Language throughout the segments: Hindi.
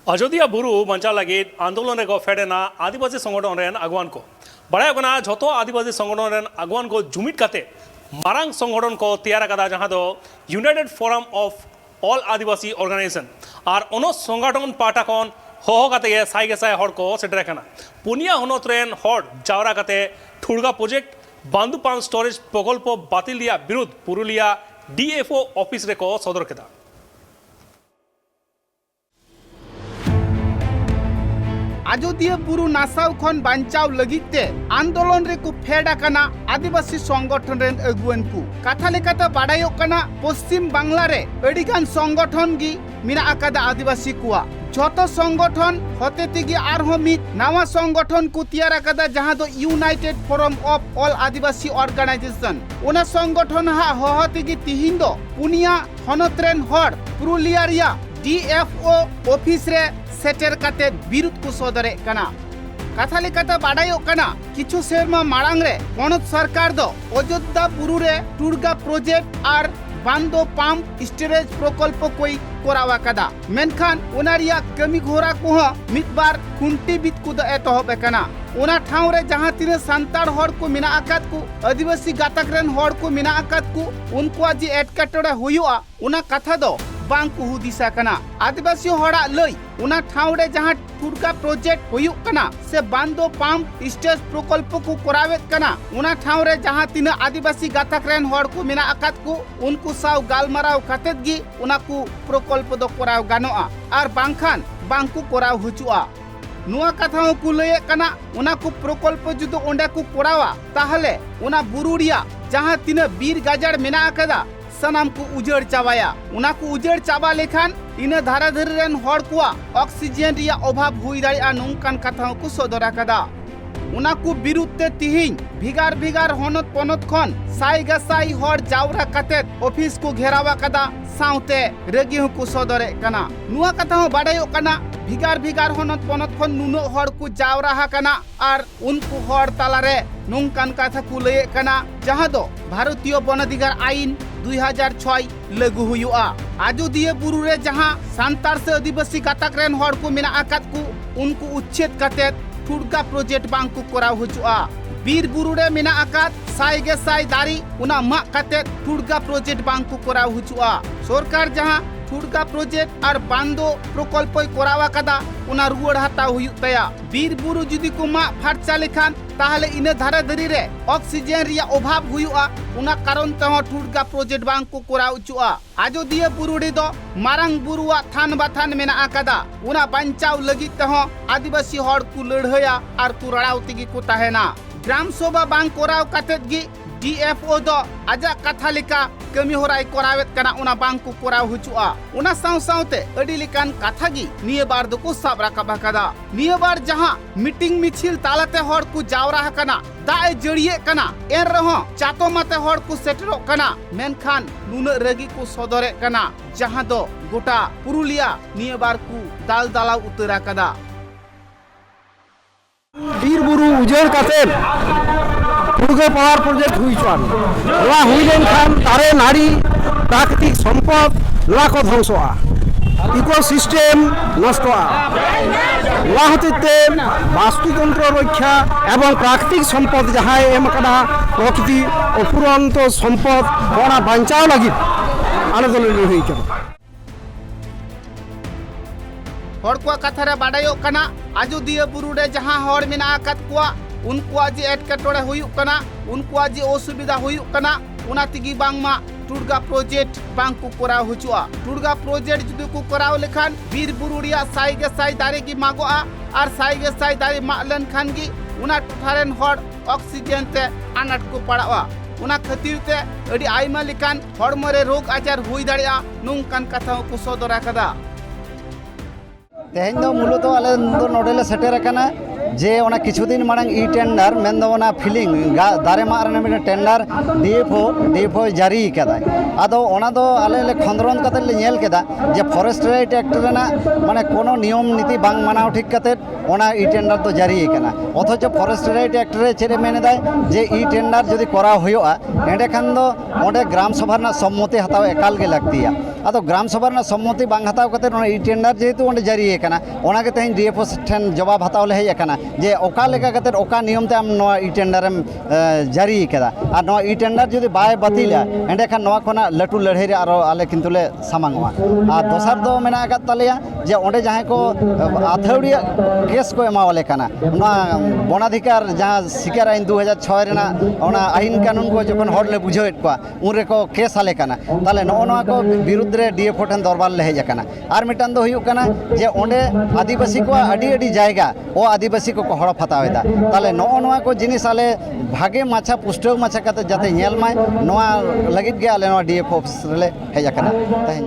अयोध्या बुरु बंचा लगे आंदोलन को फेडेना आदिवासी संगठन आगुवान को बड़ा जो आदिवासी संगठन आगुवान को जुमिद करते मारांग संगठन को तैयार कदा जहां दो united forum of all Adivasi organisation और उन संगठन पाटा खन होहो कते साई गेसाय हर को सेटर कना पुनिया हनत रेन हर जावरा कते ठुड़गा प्रोजेक्ट बांदुपान स्टोरेज प्रकल्प बातिल दिया विरुद्ध पुरुलिया डीएफओ ऑफिस रे को सदर केदा अयोध्या बुरु नासाव खन बांचाव लगिते आंदोलन रे को फेड आकना आदिवासी संगठन रेन अगुवन को कथा लेकाते बाडायो कना पश्चिम बांग्ला रे अडिगान संगठन गी मिना आकादा आदिवासी कुआ जत संगठन होते तिगी आरहो मित नवा संगठन को तैयार आकादा जहां दो united forum of all Adivasi organisation ओना संगठन हा होहतिगी तिहिंदो पुनिया हनत्रेन हर पुरुलिया रिया डीएफओ ऑफिस रे सेटर काते विरुद्ध को सदरे कना कथा लेकाते बाडायो कना किछु सेरमा मारांग रे पनत सरकार दो अयोध्या बुरु रे टुरगा प्रोजेक्ट और बांदो पाम्प स्टोरेज प्रकल्प कोई कोरावा कदा मेनखान ओनारिया कमी घोरा को मितबार खुंटी बित को एतहब कना ओना ठाव रे जहां तिने संतार हर को मिना आकात को आदिवासी गातक रेन हर को मिना आकात को उनको आज एटकाटोड़ा हुयुआ ओना कथा दो बांग को हुदिसा कना आदिवासी हड़ा लई उना ठावरे जहां टुरगा प्रोजेक्ट हुयुक कना से बांदो पाम्प स्टेज प्रकल्प को कोरावेत कना उना ठावरे जहां तीन आदिवासी गातक रेन हड़ को मेना आकात को उनको साव गालमाराव कातेत गी उना को प्रकल्प दो कोराव गानोआ और बांखान बांग को कोराव हुचुआ नुआ कथा को लय कना उना को प्रकल्प जुदो ओंडे को कोरावा ताहले उना बुरुड़िया जहां तीन बीर गाजड़ मेना आकदा सनाम को उजड़ चावाया उना को उजड़ चाबा लेखान इन धाराधरी रेन हड़ को ऑक्सीजन रिया अभाव हुई दाड़िया नोंकान कथा को सदरा कदा उना को विरुद्ध तिहिं भिगार भिगार हनत पनत खन साई गसाई हड़ जावरा कतेत ऑफिस को घेरावा कदा साउते रेगी को सदरे कना नुआ कथा बाडायो कना भिगार भिगार हनत पनत खन नुनो हड़ को जावरा कना और उनको हड़ तालारे नोंकान कथा को लय कना जहां दो भारतीय वन अधिकार आईन 2006 लागू हुआ अयोध्या बुरु रे जहां सांतार से आदिवासी गातक रेन हड़ को मेना आकात को उनको उच्छेद कते टुरगा प्रोजेक्ट बांग को कोराव हुचुआ बीर बुरु रे मेना आकात साई गे साई दारी उना मा कते टुरगा प्रोजेक्ट बांग को कोराव हुचुआ सरकार जहां टुरगा प्रोजेक्ट और बांदो प्रकल्प कोरावा कदा उना रुवड़ हता हुयुतया बीर बुरु जुदी को मा फारचा लेखान ताहले इन धाराधरी रे ऑक्सीजन रिया अभाव हुयुआ उना कारण तह टुरगा प्रोजेक्ट बांग को कोराव चुआ अयोध्या बुरु रे दो मारांग बुरुआ थान बाथान मेना आकादा उना बंचाव लगी तह आदिवासी हड़ को लड़हया और कुराव तिगी को ताहेना ग्राम सभा बांग कोराव कातेत गी डीएफओ दो आजा कथा लेका कमी होराय कोरावेत कना उना बांग को कोराव हुचुआ उना साव सावते अडी लेकान कथा गी निये बार दो को साब राखा कदा निये बार जहां मीटिंग मिছিল तालाते हड़ को जावरा कना दाए जड़िए कना एन रहो चातो माते हड़ को सेटरो कना मेनखान नुन रगी को सदरे कना जहां दो गोटा पुरुलिया निये बार को दाल दाला उतरा कदा बीर बुरु उजड़ काते टुरगा पावर प्रोजेक्ट हुईचान नवा हुई लेनखान तारे नाड़ी प्राकृतिक सम्पद नवा को ध्वंसआ इकोसिस्टेम नष्टआ नवा हतेते वास्तुतंत्र रक्षा एवं प्राकृतिक सम्पद जहां एम कना प्रकृति अपुरंत सम्पद बना बांचाव लगी आंदोलन हुई कना हड़ को कथा रे बाडायो कना अयोध्या बुरु रे जहां हड़ मेना आकात को उनको आज एटकाटोड़ा हुयुक कना उनको आज असुविधा हुयुक कना उना तिगी बांगमा टुरगा प्रोजेक्ट बांग को कोराव हुचुआ टुरगा प्रोजेक्ट जुदी को कोराव लेखान बीर बुरुड़िया साई गे साई दारे की मागोआ और साई गे साई दारे मालन खान गी उना टुठारेन हड़ ऑक्सीजन ते आनाट को पड़ावा उना खातिर ते अडी आइमा लेखान हड़मरे रोग आजार हुई दाड़िया नोंकान कथा को सदरा कदा तेहन दो मूलत आले दो नोडेले सेटर कना जे ओना किछु दिन मांग ई टेंडर मेन दो ओना फिलिंग दारे मारने में टेंडर डीएफओ जारी कदा आदो ओना दो आले ले खंदरन कते ले नेल केदा जे फॉरेस्ट राइट एक्ट रेना माने कोनो नियम नीति बांग मानाव ठीक कते ओना ई टेंडर तो जारी कना अथच फॉरेस्ट राइट एक्ट रे चेरे मेने दाय जे ई टेंडर जदि करा होयोआ एंडे खान दो ओंडे ग्राम सभा ना सम्मति हताव एकाल गे लागतिया ᱟᱫᱚ ᱜᱨᱟᱢ ᱥᱚᱵᱷᱟ ᱨᱮᱱᱟᱜ ᱥᱚᱢᱢᱚᱛᱤ ᱵᱟᱝ ᱦᱟᱛᱟᱣ ᱠᱟᱛᱮ ᱚᱱᱟ ᱤ ᱴᱮন্ডার যেহেতু ᱚᱸᱰᱮ ᱡᱟᱹᱨᱤ ᱟᱠᱟᱱᱟ ᱚᱱᱟᱜᱮ ᱛᱮᱦᱮᱧ ᱰᱤএᱯᱷᱳ ᱴᱷᱮᱱ ᱡᱚᱵᱟᱵ ᱦᱟᱛᱟᱣ ᱞᱮ ᱦᱮᱡ ᱟᱠᱟᱱᱟ ᱡᱮ ᱚᱠᱟ ᱞᱮᱠᱟ ᱠᱟᱛᱮ ᱚᱠᱟ ᱱᱤᱭᱚᱢ ᱛᱮ ᱟᱢ ᱱᱚᱣᱟ ᱤ ᱴᱮন্ডারᱮᱢ ᱡᱟᱹᱨᱤ ᱟᱠᱟᱫᱟ ᱟᱨ ᱱᱚᱣᱟ ᱤ ᱴᱮন্ডার ᱡᱩᱫᱤ ᱵᱟᱭ ᱵᱟᱹᱛᱤᱞᱟ ᱮᱸᱰᱮᱠᱷᱟᱱ ᱱᱚᱣᱟ ᱠᱷᱚᱱᱟᱜ ᱞᱟᱹᱴᱩ ᱞᱟᱹᱲᱦᱟᱹᱭ ᱨᱮ ᱟᱨᱚ ᱟᱞᱮ ᱠᱤᱱᱛᱩ ᱞᱮ ᱥᱟᱢᱟᱝᱚᱜᱼᱟ ᱟᱨ ᱫᱚᱥᱟᱨ ᱫᱚ ᱢᱮᱱᱟᱜ ᱟᱠᱟᱫ ᱛᱟᱞᱮᱭᱟ ᱡᱮ ᱚᱸᱰᱮ ᱡᱟᱦᱟᱸᱭ ᱠᱚ ᱟᱹᱛᱷᱟᱹᱣᱲᱤᱭᱟᱹ ᱠᱮᱥ ᱠᱚ ᱮᱢᱟᱣᱟᱞᱮ ᱠᱟᱱᱟ ᱚᱱᱟ ᱵᱚᱱᱟধিᱠᱟর ᱡᱟᱦᱟᱸ ᱥᱤᱠᱟᱨ ᱟইন 2006 ᱨᱮᱱᱟᱜ ᱚᱱᱟ ᱟইন ᱠᱟᱹᱱᱩᱱ ᱠᱚ ᱡᱚᱠᱷᱚᱱ ᱦᱚᱲ ᱞᱮ ᱵᱩᱡᱷᱟᱹᱣᱮᱫ ᱠᱚᱣᱟ ᱩᱱ ᱨᱮᱠᱚ ᱠᱮᱥ ᱟᱞᱮ ᱠᱟᱱᱟ ᱛᱟᱦᱚᱞᱮ ᱱᱚᱜᱼᱚ ᱱᱚᱣᱟ ᱠᱚ ᱵᱤᱨᱩᱫᱽ ᱨᱮ ᱰᱤএᱯᱷᱳ ᱴᱷᱮᱱ ᱫᱚᱨᱵᱟᱨ ᱞᱮ ᱦᱮᱡ ᱟᱠᱟᱱᱟ ᱟᱨ ᱢᱤᱫᱴᱟᱝ ᱫᱚ ᱦᱩᱭᱩᱜ ᱠᱟᱱᱟ ᱡᱮ ᱚᱸᱰᱮ ᱟᱹᱫᱤᱵᱟᱹᱥᱤ ᱠᱚᱣᱟᱜ ᱟᱹᱰᱤ ᱡᱟᱭᱜᱟ ও আদিবাসী কো হড়প হাতাওয়েদা তাহলে নয় নয় কো জিনিস আলে ভাগে মাছা পুষ্টাও মাছা কাতে যাতে নেল মায় নয়া লাগিত গে আলে নয়া ডিএফ অফিস রেলে হেজ আকানা তাই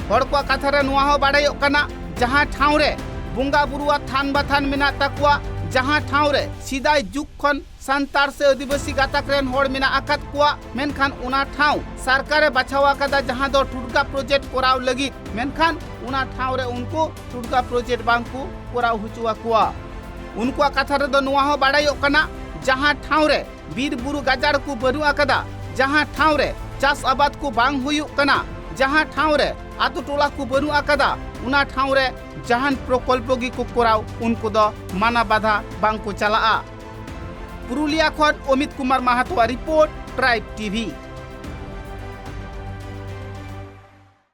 हर को कथा रे नुआ हो बाड़ायो कना जहां ठाव रे बुंगा बुरुआ थान बाथान मेना तकुआ जहां ठाव रे सिदाय जुग खन संतार से आदिवासी गातक रेन हड़ मेना आकात कुआ मेनखान उना ठाव सरकारे बाछावा कदा जहां दो टुडका प्रोजेक्ट कोराव लगी मेनखान उना ठाव रे उनको टुडका प्रोजेक्ट बांकु कोराव हुचुआ कुआ उनको कथा रे दो नुआ हो बाड़ायो कना जहां ठाव रे बीर बुरु गाजार को बनु आकदा जहां ठाव रे चास आबाद को बांग हुयु कना जहां ठाव रे आतु टोला को बनु आकदा उना ठाव रे जहान प्रकल्प गी को कोराव उनको दो माना बाधा बांग को चला पुरुलिया खन Amit Kumar Mahato report Tribe TV.